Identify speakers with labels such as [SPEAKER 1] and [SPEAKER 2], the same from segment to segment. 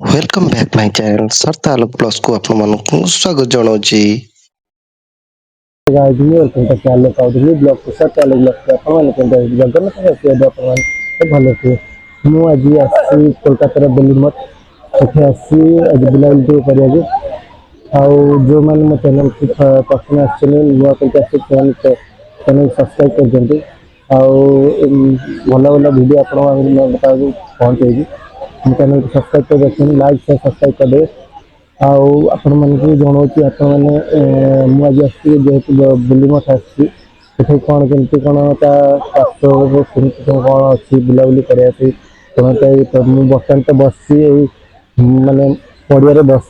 [SPEAKER 1] Welcome back my channel सरता आलोक plus को आपको स्वागत जनाऊँगी।
[SPEAKER 2] गाइस वेलकम टू चैनल काउडली ब्लॉग को सब चैनल ब्लॉग को अपन के जगन्नाथ के अपन भलो से मु आज आसी कोलकाता दिल्ली मठ सेठी आसी आज बुलाबुली तो करिया जे आउ जो मैंने मो चैनल की पर्सन आछने नुआ करके आसी चैनल सब्सक्राइब कर दिंतु आउ भला भला वीडियो अपन बताबू पहुंचेगी चैनल को सब्सक्राइब कर देखें लाइक शेयर सब्सक्राइब कर दे आउ आपण मानक जनाऊँ आपण मैंने मुझे जेहेतु बुली मठ आसी कौन केमती कौन स्वास्थ्य केमती कौन अच्छी बुलाबुली करने बसटाण तो बस मानने पड़िया बस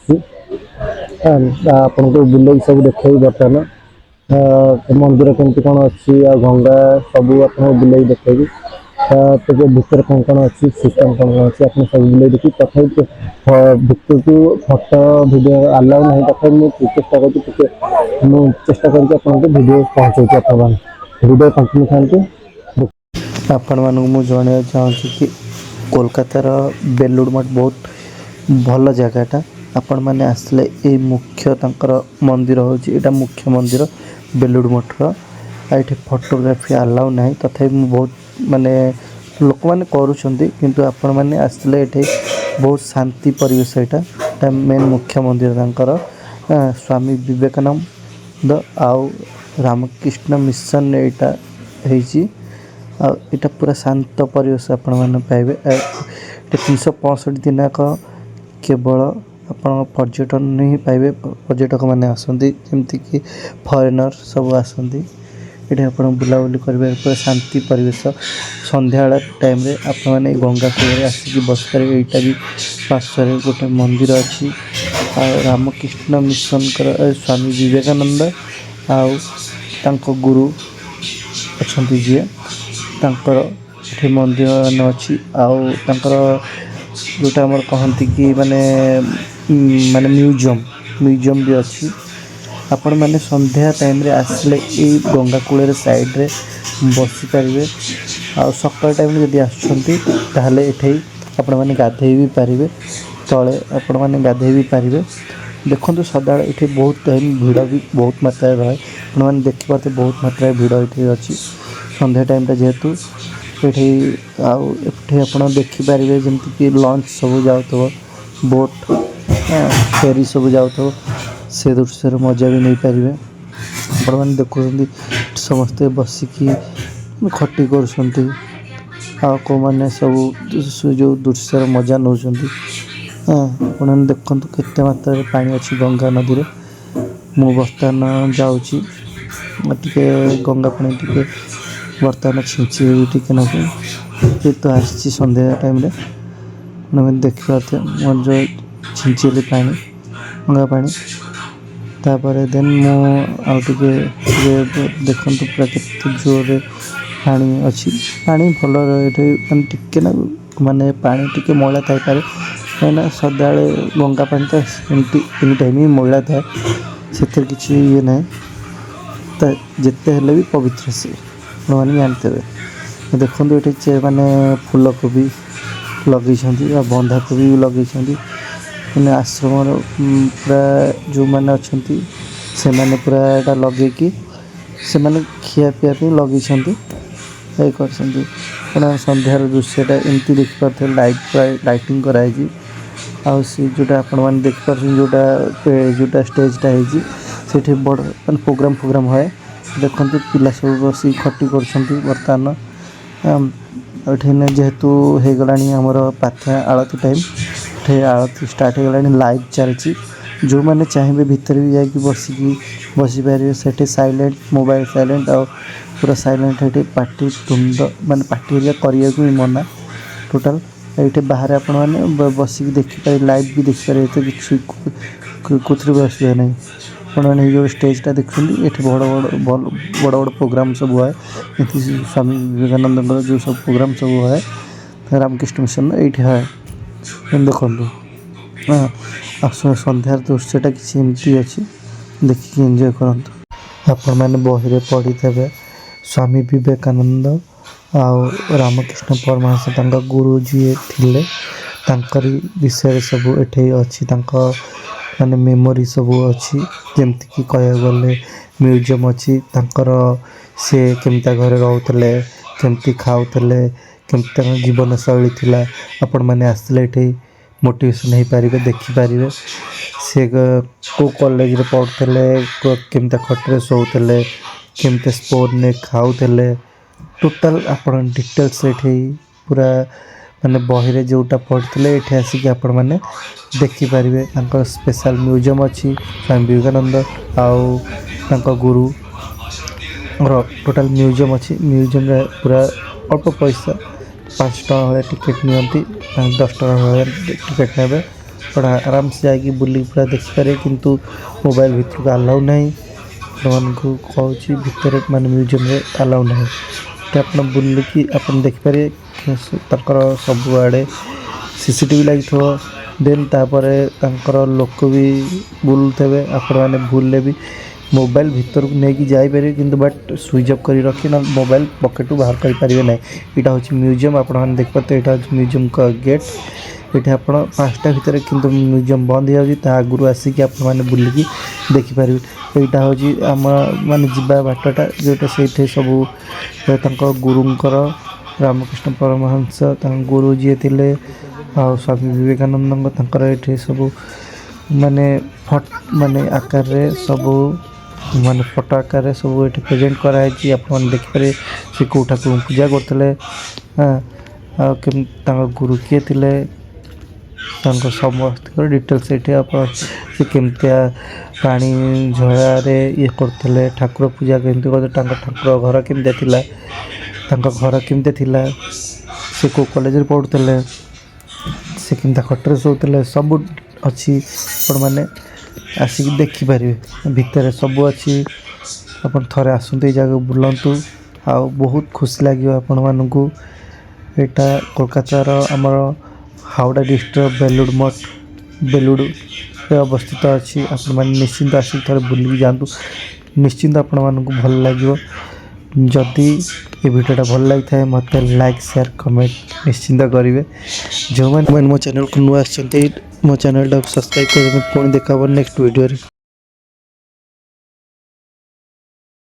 [SPEAKER 2] आपन को बुले सब देखे बर्तमान मंदिर केमती कौन अच्छी गंगा सब आप बुले देखेगी तो भितर कौन कौन अच्छी सिस्टम कौन कौन अच्छी आप सब बुले देखी तथा भितर को फटो भिडियो आलाउ ना तथा मुझे चेष्टा चेष्टा करके भिडियो पहुँचाऊँ आप भिडियो कंटिन्यू था
[SPEAKER 3] आपण मानक मु जन चाहूँगी कि कोलकातार बेलुड़ मठ बहुत भल जगहटा आपण मैंने आसले ये मुख्य तंकर मंदिर होची एटा मुख्य मंदिर बेलुड़ मठर ये फोटोग्राफी अलाउ ना तथा बहुत माने लोक मैंने करुँच किंतु आपण मैंने आसले ये बहुत शांति परिवेश यहाँ मेन मुख्य मंदिर तंकर स्वामी विवेकानंद आउ रामकृष्ण मिशन यहाँ इटा पूरा शांत परिवेश आपण मैंने पाइबे 365 दिनाक केवल आपण पर्यटन ही पाइबे पर्यटक मैंने आसती जमती कि फरेनर सब आसती ये आप बुलाबुली करेंगे पूरा शांति परिवेश संध्या टाइम रे आपण मैंने गंगा कूल आसिक बस पारे यहाँ भी पार्श्व गोटे मंदिर अच्छी रामकृष्ण मिशन स्वामी विवेकानंद आउ गुरु अच्छा जी तांकर मंदिर अच्छी आउ तांकर जोटा आमर कहती कि माने माने म्यूजियम भी अच्छी आपण मैंने संध्या टाइम रे आसले गंगा कूल साइड रे बसी पारे आ सकाल टाइम जब आसते ये आपण मैंने गाधे भी पारे तले आपण मैंने गाधे भी पारे देखो सदा ये बहुत टाइम भिड़ भी बहुत मात्रा रहे आपने देखिपारे बहुत मात्रा भिड़ ये अच्छी संध्या टाइम जेहेतु ये आप देखिपारे जमती कि लंच सब जाऊ बोट फेरी सब जाऊ से दृश्य मजा भी नहीं पारे आपण मैंने देखुं समस्ते बसिकी खटी कर मैंने सब जो दृश्य मजा नौ आपने देखु केते मात्रा पानी अच्छी गंगा नदी रे मु बर्तमान जाऊँगी गंगा पानी टी बर्तमान छिंची टे ना तो आसी संध्या टाइम मैंने देखिए मोर जो छिंचली पानी गंगा पानी तापर देन मुझे देखु पूरा के जोर पानी अच्छी पानी भल मैंने टिके ना माने पानी टिके मैला थाई पारे कहीं सदा गंगा पानी तो एनी टाइम ही मैला थाए से किसी ये ना जिते हेल्ले भी पवित्र से मैंने जानते हुए देखो ये माने फूल कोबी लगे बंधा कोबी भी लगे मैंने आश्रम पूरा जो मैंने अच्छा से मैंने पूरा यहाँ लगे कि से मैंने खिया पीया लगे कर सन्धार दृश्यटा एमती देखिपे लाइटिंग कराई आउ सी जोटा आपण मैंने देखिपार जोटा स्टेजटा होती बड़ मान प्रोग्राम है देखो पिला सब बस खटी कर बर्तमान जेहेतु हो गला आमर पाथा आलती टाइम आलती स्टार्ट हो गला लाइव चलती जो मैंने चाहिए भितर भी जाकि बसी पारे से साइलेंट मोबाइल साइलेंट आ पूरा साइलेंट ये पार्टी तुंड माने पार्टी एरिया करने को भी मना टोटाल ये बाहर आपण मैंने बसिक देखिपारे लाइव भी देखिपारे कुछ भी असुविधा नहीं आपने जो स्टेजटा देखते ये बड़ बड़ प्रोग्राम सब है स्वामी विवेकानंद जो सब प्रोग्राम सब है रामकृष्ण मिशन ये है देखो हाँ सन्धार दृश्यटा किसी एमती अच्छी देखिए एंजॉय करंतु आपण मैंने बही पढ़ी थे स्वामी विवेकानंद आउ रामकृष्ण परमहंस गुरु जी थिले ତାଙ୍କରି ବିଷୟରେ ସବୁ ଏଠି ଅଛି। ତାଙ୍କ ମାନେ ମେମୋରି ସବୁ ଅଛି। ଯେମିତିକି କହିବାକୁ ଗଲେ ମ୍ୟୁଜିୟମ୍ ଅଛି ତାଙ୍କର, ସେ କେମିତିଆ ଘରେ ରହୁଥିଲେ, କେମିତି ଖାଉଥିଲେ, କେମିତି ତାଙ୍କ ଜୀବନଶୈଳୀ ଥିଲା। ଆପଣମାନେ ଆସିଲେ ଏଠି ମୋଟିଭେସନ୍ ହେଇପାରିବେ, ଦେଖିପାରିବେ ସେ କେଉଁ କଲେଜରେ ପଢ଼ୁଥିଲେ, କେମିତିଆ ଖଟରେ ଶୋଉଥିଲେ, କେମିତି ସ୍ପୋନ୍ରେ ଖାଉଥିଲେ, ଟୋଟାଲ୍ ଆପଣ ଡିଟେଲ୍ସ ଏଠି ପୁରା ମାନେ ବହିରେ ଯେଉଁଟା ପଢ଼ିଥିଲେ ଏଠି ଆସିକି ଆପଣମାନେ ଦେଖିପାରିବେ। ତାଙ୍କର ସ୍ପେଶାଲ୍ ମ୍ୟୁଜିୟମ୍ ଅଛି ସ୍ୱାମୀ ବିବେକାନନ୍ଦ ଆଉ ତାଙ୍କ ଗୁରୁର ଟୋଟାଲ୍ ମ୍ୟୁଜିୟମ୍ ଅଛି। ମ୍ୟୁଜିୟମ୍ରେ ପୁରା ଅଳ୍ପ ପଇସା 5 ଟଙ୍କା ଭଳିଆ ଟିକେଟ୍ ନିଅନ୍ତି, 10 ଟଙ୍କା ଭଳିଆ ଟିକେଟ୍ ନେବେ। ଆପଣ ଆରାମସେ ଯାଇକି ବୁଲିକି ପୁରା ଦେଖିପାରିବେ, କିନ୍ତୁ ମୋବାଇଲ୍ ଭିତରକୁ ଆଲାଉ ନାହିଁ। ଆପଣମାନଙ୍କୁ କହୁଛି ଭିତରେ ମାନେ ମ୍ୟୁଜିୟମ୍ରେ ଆଲାଉ ନାହିଁ। ଏଠି ଆପଣ ବୁଲିକି ଆପଣ ଦେଖିପାରିବେ ତାଙ୍କର ସବୁଆଡ଼େ CCTV ଲାଗିଥିବ। ଦେନ୍ ତାପରେ ତାଙ୍କର ଲୋକ ବି ବୁଲୁଥିବେ। ଆପଣମାନେ ଭୁଲରେ ବି ମୋବାଇଲ୍ ଭିତରକୁ ନେଇକି ଯାଇପାରିବେ, କିନ୍ତୁ ବଟ୍ ସୁଇଚ୍ ଅଫ୍ କରି ରଖି ନହେଲେ ମୋବାଇଲ୍ ପକେଟରୁ ବାହାର କରିପାରିବେ ନାହିଁ। ଏଇଟା ହେଉଛି ମ୍ୟୁଜିୟମ୍। ଆପଣମାନେ ଦେଖିପାରୁଥିବେ ଏଇଟା ହେଉଛି ମ୍ୟୁଜିୟମ୍ଙ୍କ ଗେଟ୍। ଏଠି ଆପଣ 5ଟା ଭିତରେ କିନ୍ତୁ ମ୍ୟୁଜିୟମ୍ ବନ୍ଦ ହେଇଯାଉଛି, ତା ଆଗରୁ ଆସିକି ଆପଣମାନେ ବୁଲିକି ଦେଖିପାରିବେ। ଏଇଟା ହେଉଛି ଆମ ମାନେ ଯିବା ବାଟଟା, ଯେଉଁଟା ସେଇଠି ସବୁ ତାଙ୍କ ଗୁରୁଙ୍କର, ରାମକୃଷ୍ଣ ପରମହଂସ ତାଙ୍କ ଗୁରୁ ଯିଏ ଥିଲେ, ଆଉ ସ୍ୱାମୀ ବିବେକାନନ୍ଦଙ୍କ ତାଙ୍କର ଏଠି ସବୁ ମାନେ ମାନେ ଆକାରରେ ସବୁ ମାନେ ଫଟୋ ଆକାରରେ ସବୁ ଏଠି ପ୍ରେଜେଣ୍ଟ କରାହେଇଛି। ଆପଣମାନେ ଦେଖିପାରିବେ ସେ କେଉଁ ଠାକୁରଙ୍କୁ ପୂଜା କରୁଥିଲେ, ଆଉ କେମିତି ତାଙ୍କ ଗୁରୁ କିଏ ଥିଲେ, ତାଙ୍କ ସମସ୍ତଙ୍କର ଡିଟେଲ୍ସ ଏଠି ଆପଣ ସେ କେମିତିଆ ପାଣି ଝରାରେ ଇଏ କରୁଥିଲେ, ଠାକୁର ପୂଜା କେମିତି କରୁଥିଲେ, ତାଙ୍କ ଠାକୁର ଘର କେମିତିଆ ଥିଲା, ତାଙ୍କ ଘର କେମିତିଆ ଥିଲା, ସେ କେଉଁ କଲେଜରେ ପଢ଼ୁଥିଲେ, ସେ କେମିତିଆ ଖଟରେ ଶୋଉଥିଲେ, ସବୁ ଅଛି। ଆପଣମାନେ ଆସିକି ଦେଖିପାରିବେ, ଭିତରେ ସବୁ ଅଛି। ଆପଣ ଥରେ ଆସନ୍ତୁ ଏଇ ଜାଗାକୁ ବୁଲନ୍ତୁ, ଆଉ ବହୁତ ଖୁସି ଲାଗିବ ଆପଣମାନଙ୍କୁ। ଏଇଟା କୋଲକାତାର ଆମର ହାୱଡ଼ା ଡିଷ୍ଟ୍ରିକ୍ଟର ବେଲୁଡ଼ରେ ଅବସ୍ଥିତ ଅଛି। ଆପଣମାନେ ନିଶ୍ଚିନ୍ତ ଆସିକି ଥରେ ବୁଲିକି ଯାଆନ୍ତୁ, ନିଶ୍ଚିନ୍ତ ଆପଣମାନଙ୍କୁ ଭଲ ଲାଗିବ। ଯଦି ଏ ଭିଡ଼ିଓଟା ଭଲ ଲାଗିଥାଏ ମୋତେ ଲାଇକ୍, ସେୟାର, କମେଣ୍ଟ ନିଶ୍ଚିନ୍ତ କରିବେ। ଯେଉଁମାନେ ମୋ ଚ୍ୟାନେଲକୁ ନୂଆ ଆସିଛନ୍ତି ମୋ ଚ୍ୟାନେଲଟାକୁ ସବସ୍କ୍ରାଇବ୍ କରିବେ। ପୁଣି ଦେଖା ହେବ ନେକ୍ସଟ ଭିଡ଼ିଓରେ।